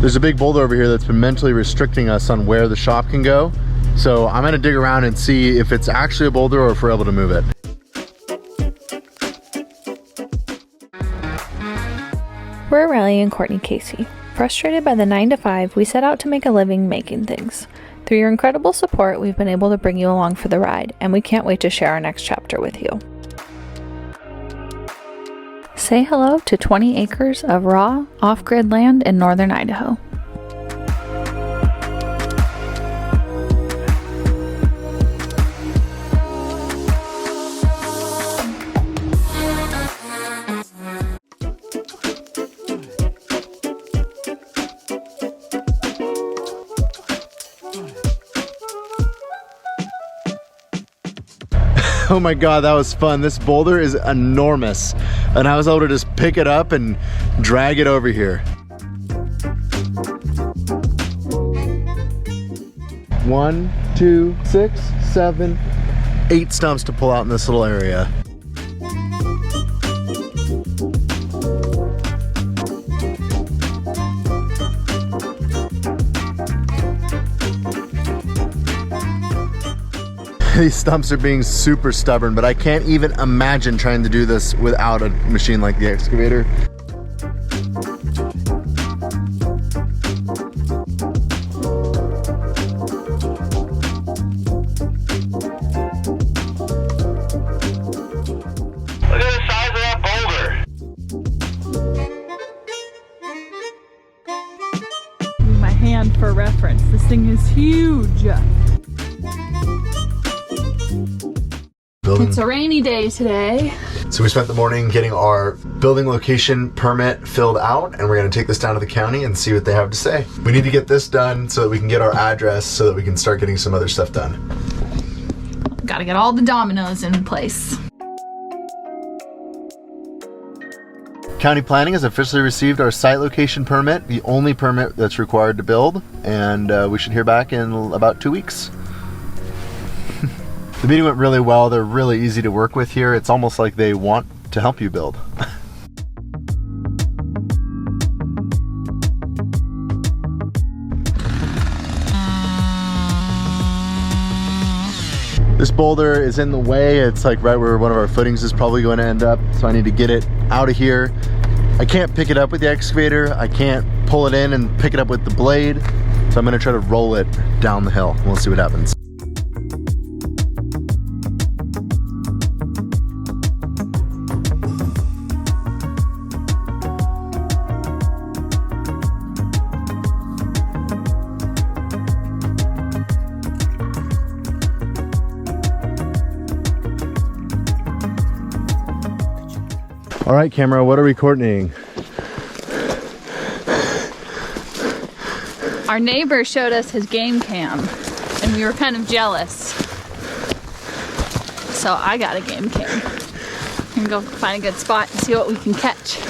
There's a big boulder over here that's been mentally restricting us on where the shop can go. So I'm gonna dig around and see if it's actually a boulder or if we're able to move it. We're Riley and Courtney Casey. Frustrated by the 9-to-5, we set out to make a living making things. Through your incredible support, we've been able to bring you along for the ride, and we can't wait to share our next chapter with you. Say hello to 20 acres of raw, off-grid land in northern Idaho. Oh my God, that was fun. This boulder is enormous. And I was able to just pick it up and drag it over here. 1, 2, 6, 7, 8 stumps to pull out in this little area. These stumps are being super stubborn, but I can't even imagine trying to do this without a machine like the excavator. Look at the size of that boulder. My hand for reference. This thing is huge. It's a rainy day today. So we spent the morning getting our building location permit filled out, and we're gonna take this down to the county and see what they have to say. We need to get this done so that we can get our address so that we can start getting some other stuff done. Gotta get all the dominoes in place. County Planning has officially received our site location permit, the only permit that's required to build, and we should hear back in about 2 weeks. The meeting went really well. They're really easy to work with here. It's almost like they want to help you build. This boulder is in the way. It's like right where one of our footings is probably going to end up. So I need to get it out of here. I can't pick it up with the excavator. I can't pull it in and pick it up with the blade. So I'm gonna try to roll it down the hill. We'll see what happens. All right, camera, what are we coordinating? Our neighbor showed us his game cam, and we were kind of jealous. So I got a game cam. I'm gonna go find a good spot and see what we can catch.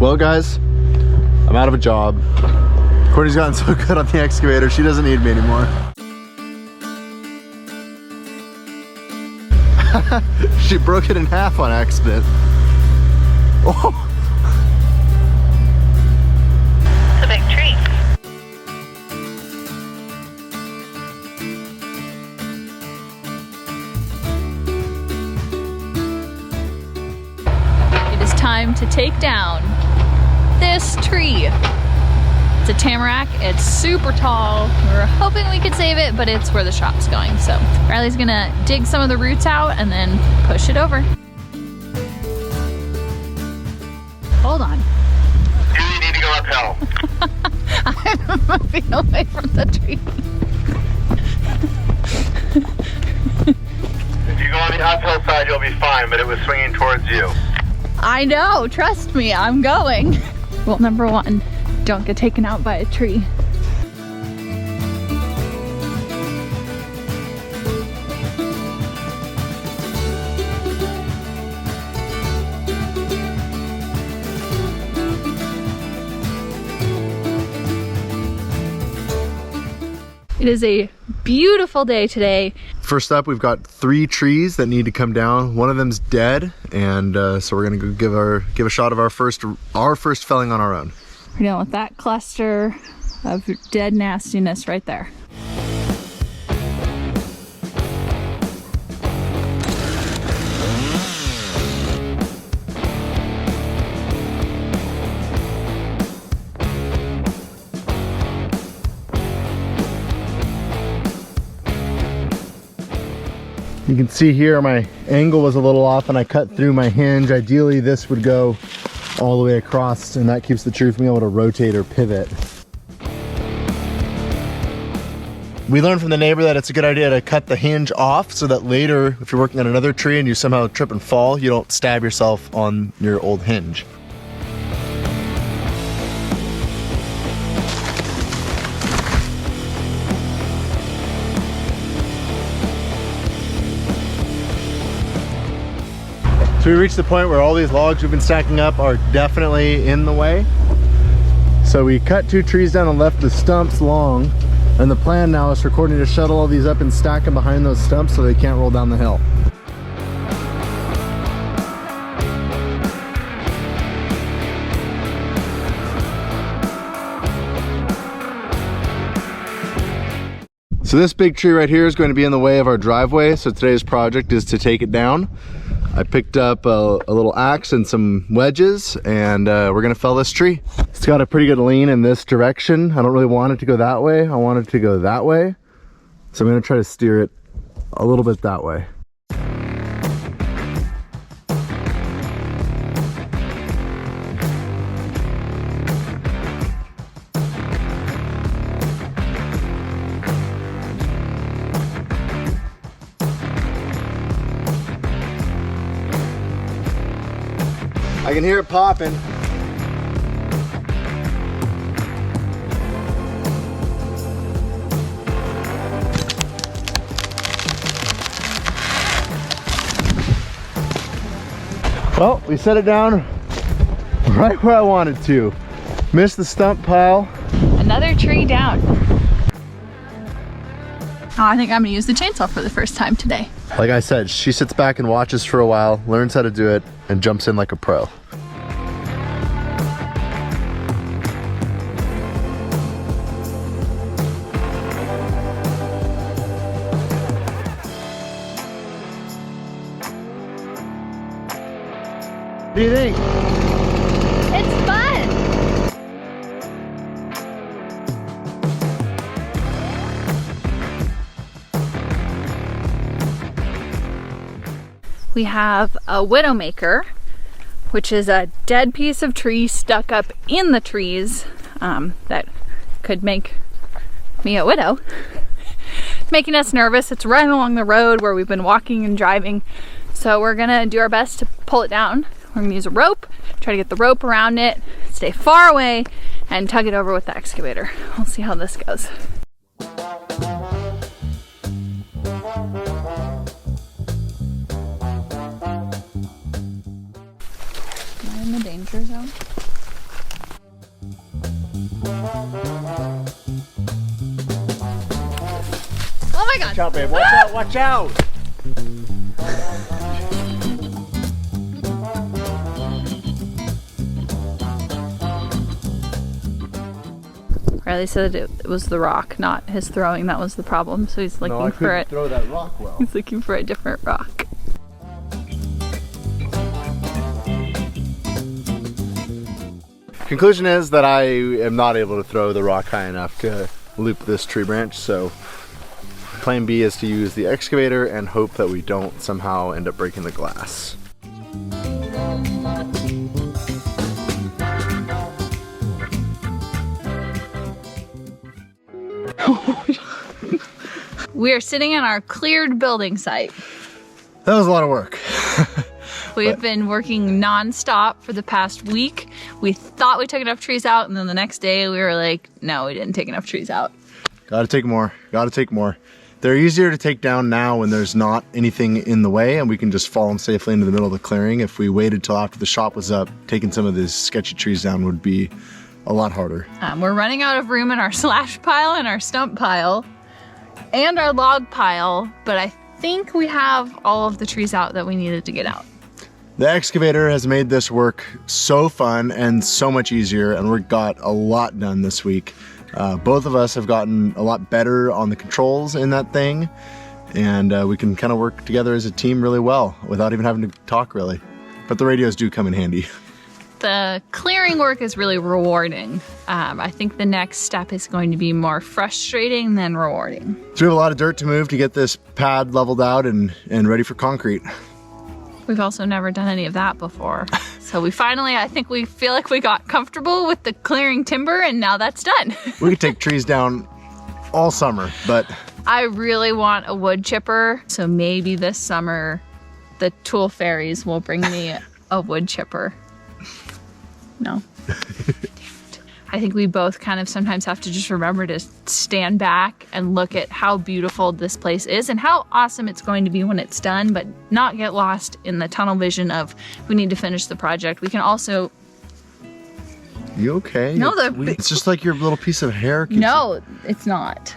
Well, guys, I'm out of a job. Courtney's gotten so good on the excavator, she doesn't need me anymore. She broke it in half on accident. Oh. It's a big tree. It is time to take down this tree. It's a tamarack. It's super tall. We were hoping we could save it, but it's where the shop's going. So Riley's gonna dig some of the roots out and then push it over. Hold on. You need to go uphill. I'm moving away from the tree. If you go on the uphill side, you'll be fine, but it was swinging towards you. I know, trust me, I'm going. Rule number 1, don't get taken out by a tree. It is a beautiful day today. First up, we've got 3 trees that need to come down. One of them's dead, and so we're gonna go give a shot of our first felling on our own. We're dealing with that cluster of dead nastiness right there. You can see here my angle was a little off and I cut through my hinge. Ideally this would go all the way across, and that keeps the tree from being able to rotate or pivot. We learned from the neighbor that it's a good idea to cut the hinge off so that later, if you're working on another tree and you somehow trip and fall, you don't stab yourself on your old hinge. So we reached the point where all these logs we've been stacking up are definitely in the way. So we cut 2 trees down and left the stumps long. And the plan now is for Courtney to shuttle all these up and stack them behind those stumps so they can't roll down the hill. So this big tree right here is going to be in the way of our driveway. So today's project is to take it down. I picked up a little axe and some wedges, and we're gonna fell this tree. It's got a pretty good lean in this direction. I don't really want it to go that way. I want it to go that way. So I'm gonna try to steer it a little bit that way. I can hear it popping. Well, we set it down right where I wanted to. Missed the stump pile. Another tree down. Oh, I think I'm gonna use the chainsaw for the first time today. Like I said, she sits back and watches for a while, learns how to do it, and jumps in like a pro. What do you think? It's fun! We have a widowmaker, which is a dead piece of tree stuck up in the trees that could make me a widow. It's making us nervous. It's right along the road where we've been walking and driving. So we're gonna do our best to pull it down. We're gonna use a rope, try to get the rope around it, stay far away, and tug it over with the excavator. We'll see how this goes. Am I in the danger zone? Oh my god! Watch out, babe. Watch out, watch out! Riley said it was the rock, not his throwing, that was the problem. So he's looking for it. Throw that rock well. He's looking for a different rock. Conclusion is that I am not able to throw the rock high enough to loop this tree branch, so plan B is to use the excavator and hope that we don't somehow end up breaking the glass. We are sitting on our cleared building site. That was a lot of work. We've been working non-stop for the past week. We thought we took enough trees out, and then the next day we were like, no, we didn't take enough trees out. Gotta take more, gotta take more. They're easier to take down now when there's not anything in the way and we can just fall them safely into the middle of the clearing. If we waited till after the shop was up, taking some of these sketchy trees down would be a lot harder. We're running out of room in our slash pile and our stump pile. and our log pile, but I think we have all of the trees out that we needed to get out. The excavator has made this work so fun and so much easier, and we got a lot done this week. Both of us have gotten a lot better on the controls in that thing, and we can kind of work together as a team really well without even having to talk really. But the radios do come in handy. The clearing work is really rewarding. I think the next step is going to be more frustrating than rewarding. So we have a lot of dirt to move to get this pad leveled out and ready for concrete. We've also never done any of that before. So we finally, I think we feel like we got comfortable with the clearing timber, and now that's done. We could take trees down all summer, but I really want a wood chipper, so maybe this summer the Tool Fairies will bring me a wood chipper. No. I think we both kind of sometimes have to just remember to stand back and look at how beautiful this place is and how awesome it's going to be when it's done, but not get lost in the tunnel vision of we need to finish the project. We can also... You okay? No, it's just like your little piece of hair. No, it's not.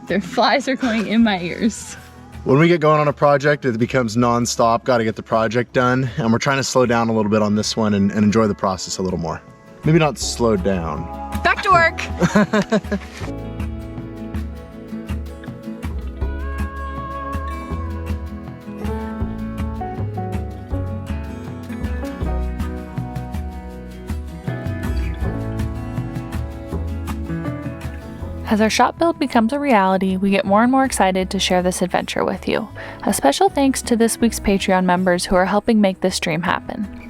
The flies are going in my ears. When we get going on a project, it becomes non-stop. Got to get the project done, and we're trying to slow down a little bit on this one and enjoy the process a little more. Maybe not slow down. Back to work. As our shop build becomes a reality, we get more and more excited to share this adventure with you. A special thanks to this week's Patreon members who are helping make this dream happen.